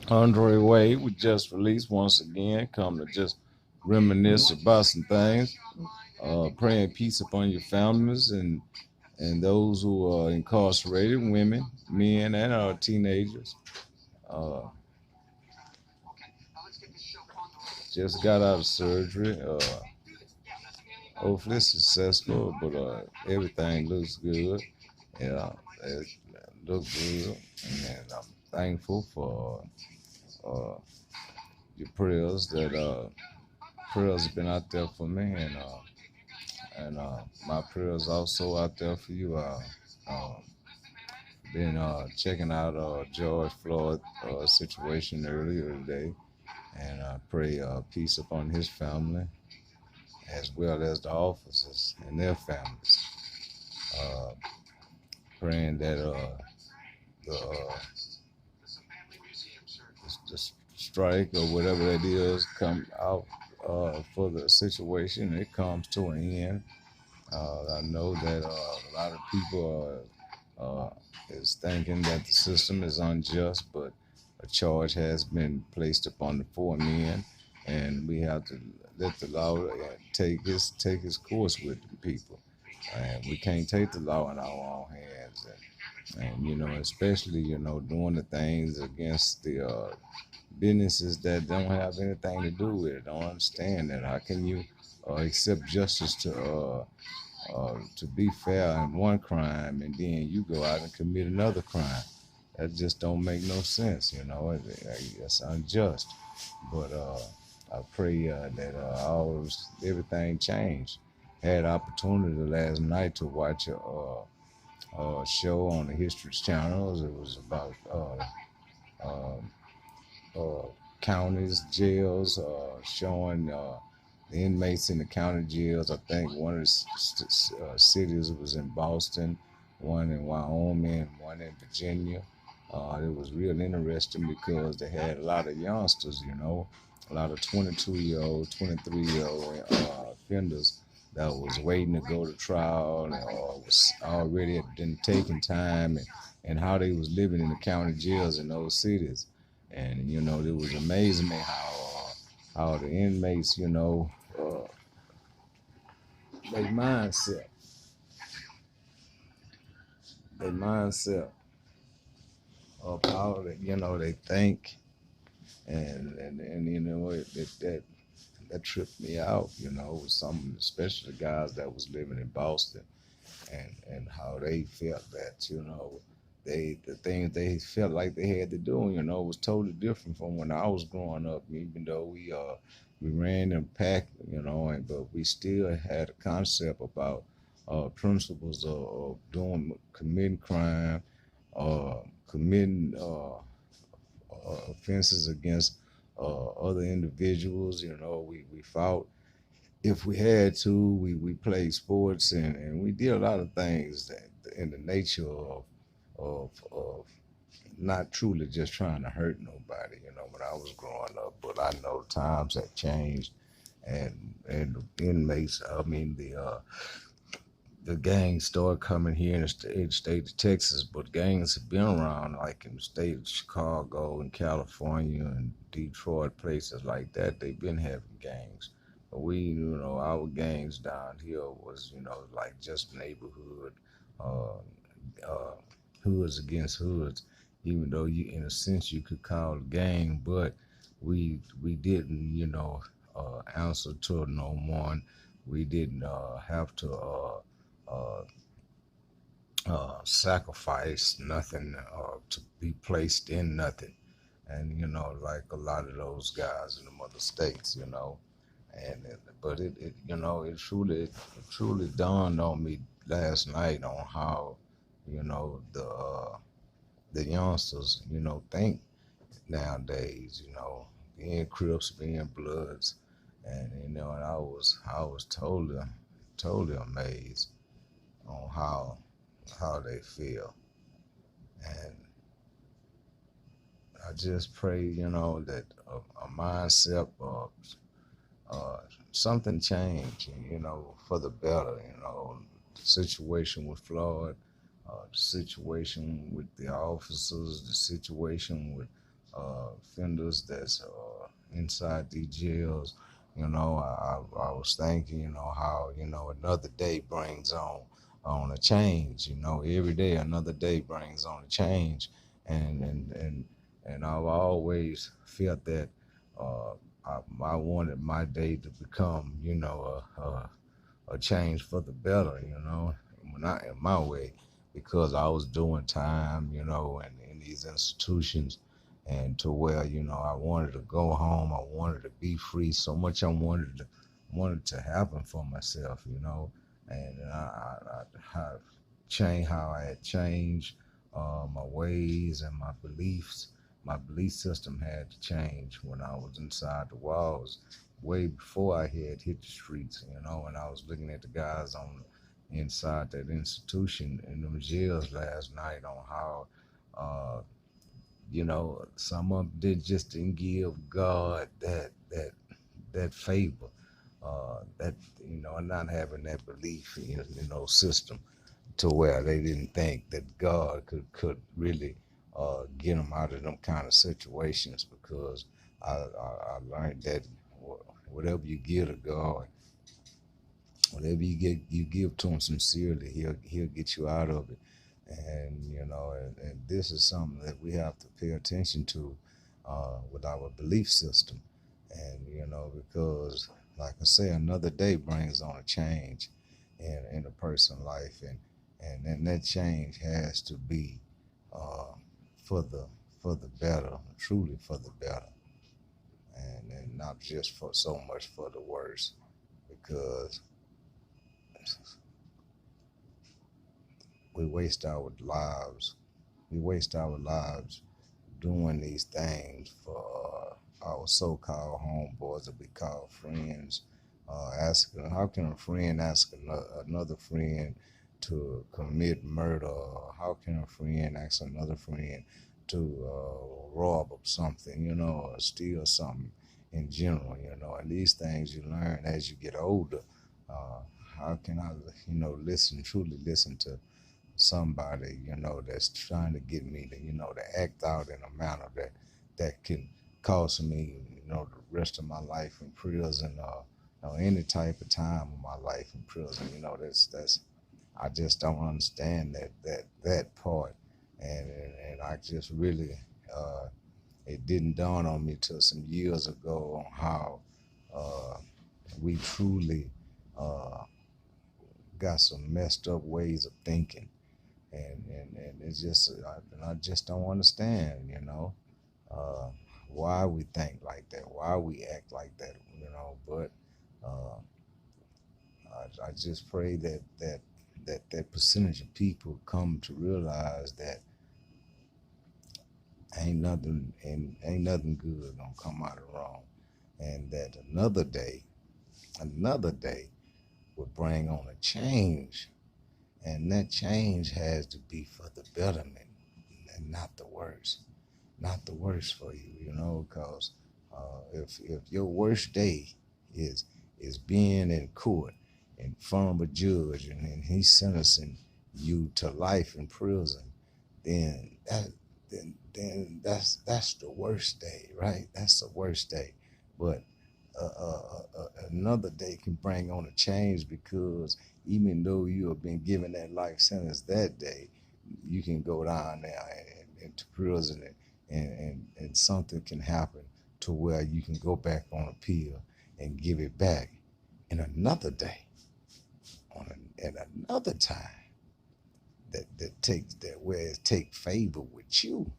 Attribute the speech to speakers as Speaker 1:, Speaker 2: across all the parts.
Speaker 1: Andre Wade was just released once again. Come to just reminisce about some things. Praying peace upon your families and those who are incarcerated, women, men, and our teenagers. Uh, just got out of surgery. Hopefully successful, but everything looks good. Yeah, it looks good, and I'm thankful for uh, your prayers that prayers have been out there for me, and my prayers also out there for you. Uh, been checking out George Floyd situation earlier today, and I pray peace upon his family as well as the officers and their families. Uh, Praying that the the strike or whatever that is come out for the situation. It comes to an end. I know that a lot of people is thinking that the system is unjust, but a charge has been placed upon the four men, and we have to let the law take his course with the people, and we can't take the law in our own hands. And especially doing the things against the businesses that don't have anything to do with it. Don't understand that. How can you accept justice to be fair in one crime and then you go out and commit another crime? That just don't make no sense. It's unjust. But I pray that everything changed. Had opportunity last night to watch a show on the History Channel. It was about um, uh, counties, jails, showing the inmates in the county jails. I think one of the cities was in Boston, one in Wyoming, one in Virginia. It was real interesting because they had a lot of youngsters, a lot of 22-year-old, 23-year-old offenders that was waiting to go to trial or was already been taking time and how they was living in the county jails in those cities. And it was amazing me how the inmates, their mindset, their mindset of how they think, and that tripped me out. With some, especially the guys that was living in Boston, and how they felt that the things they felt like they had to do, was totally different from when I was growing up. Even though we ran in a pack, but we still had a concept about principles of doing committing crime, committing offenses against other individuals. We fought if we had to. We played sports and we did a lot of things that in the nature of not truly just trying to hurt nobody, when I was growing up. But I know times have changed, and the inmates. I mean the gangs started coming here in the state of Texas, but gangs have been around like in the state of Chicago and California and Detroit, places like that. They've been having gangs. But our gangs down here was, like just neighborhood, uh, uh, hoods against hoods, even though in a sense, you could call it a gang, but we didn't, answer to no one. We didn't have to uh, sacrifice nothing to be placed in nothing. And like a lot of those guys in the other states, but it truly dawned on me last night on how the youngsters think nowadays. Being Crips, being Bloods, and I was totally amazed on how they feel. And I just pray, that a mindset of uh, something change, for the better. The situation with Floyd, the situation with the officers, the situation with offenders that's inside these jails. I was thinking, how another day brings on a change. Every day another day brings on a change, and I've always felt that uh, I wanted my day to become, a change for the better, not in my way, because I was doing time, and in these institutions, and to where, I wanted to go home, I wanted to be free, so much I wanted to happen for myself, and I changed how I had changed my ways and my beliefs. My belief system had to change when I was inside the walls way before I had hit the streets, and I was looking at the guys on inside that institution in them jails last night on how, some of them didn't give God that favor, that and not having that belief in system to where they didn't think that God could really get them out of them kind of situations because I learned that whatever you give to God, whatever you give to him sincerely, he'll get you out of it. And and this is something that we have to pay attention to with our belief system. And because like I say, another day brings on a change in a person's life, and that change has to be uh, for the better, truly for the better, and not just for so much for the worse, because we waste our lives. We waste our lives doing these things for our so-called homeboys that we call friends. Asking, how can a friend ask another friend to commit murder? Or how can a friend ask another friend to rob of something, or steal something in general, And these things you learn as you get older. Uh, how can I, truly listen to somebody, that's trying to get me to, to act out in a manner that can cost me, the rest of my life in prison, any type of time of my life in prison. That's I just don't understand that part, and I just really it didn't dawn on me till some years ago on how uh, we truly uh, got some messed up ways of thinking, and it's just I just don't understand, uh, why we think like that, why we act like that, But uh, I just pray that percentage of people come to realize that ain't nothing good gonna come out of wrong, and that another day will bring on a change, and that change has to be for the betterment and not the worst. Not the worst for you, because if your worst day is being in court in front of a judge, and he's sentencing you to life in prison, then that's the worst day, right? That's the worst day. But another day can bring on a change, because even though you have been given that life sentence that day, you can go down there into prison, and something can happen to where you can go back on appeal and give it back in another day, at another time, that where it take favor with you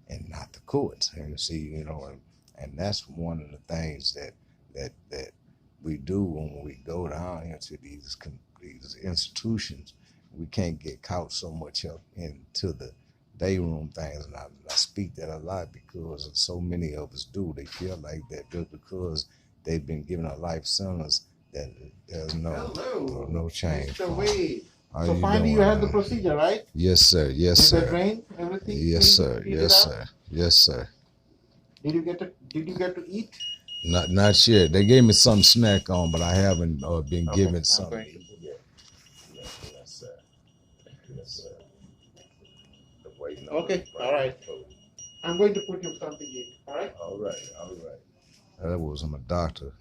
Speaker 1: and not the courts. And see, and that's one of the things that we do when we go down into these institutions. We can't get caught so much up into the day room things, and I speak that a lot because so many of us do. They feel like that just because they've been given a life sentence that there's no change.
Speaker 2: Mr. Wade.
Speaker 1: How
Speaker 2: So
Speaker 1: you
Speaker 2: finally you
Speaker 1: doing,
Speaker 2: had the
Speaker 1: man?
Speaker 2: procedure, right?
Speaker 1: Yes, sir. Yes,
Speaker 2: Is the
Speaker 1: sir.
Speaker 2: drain, everything?
Speaker 1: Yes, sir.
Speaker 2: Cleaned it
Speaker 1: Yes,
Speaker 2: out?
Speaker 1: sir. Yes, sir.
Speaker 2: Did you get to eat?
Speaker 1: Not yet. They gave me some snack on, but I haven't been
Speaker 2: Okay,
Speaker 1: given
Speaker 2: I'm
Speaker 1: something
Speaker 2: going
Speaker 1: to
Speaker 2: to.
Speaker 1: eat yet. Yes, sir. Yes, sir. Waiting on
Speaker 2: Okay,
Speaker 1: the
Speaker 2: all right.
Speaker 1: food.
Speaker 2: I'm going to put you something to eat. All right.
Speaker 1: All right, all right. That was my doctor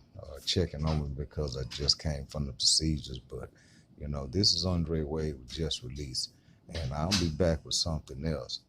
Speaker 1: checking on me because I just came from the procedures. But, you know, this is Andre Wade with Just Release, and I'll be back with something else.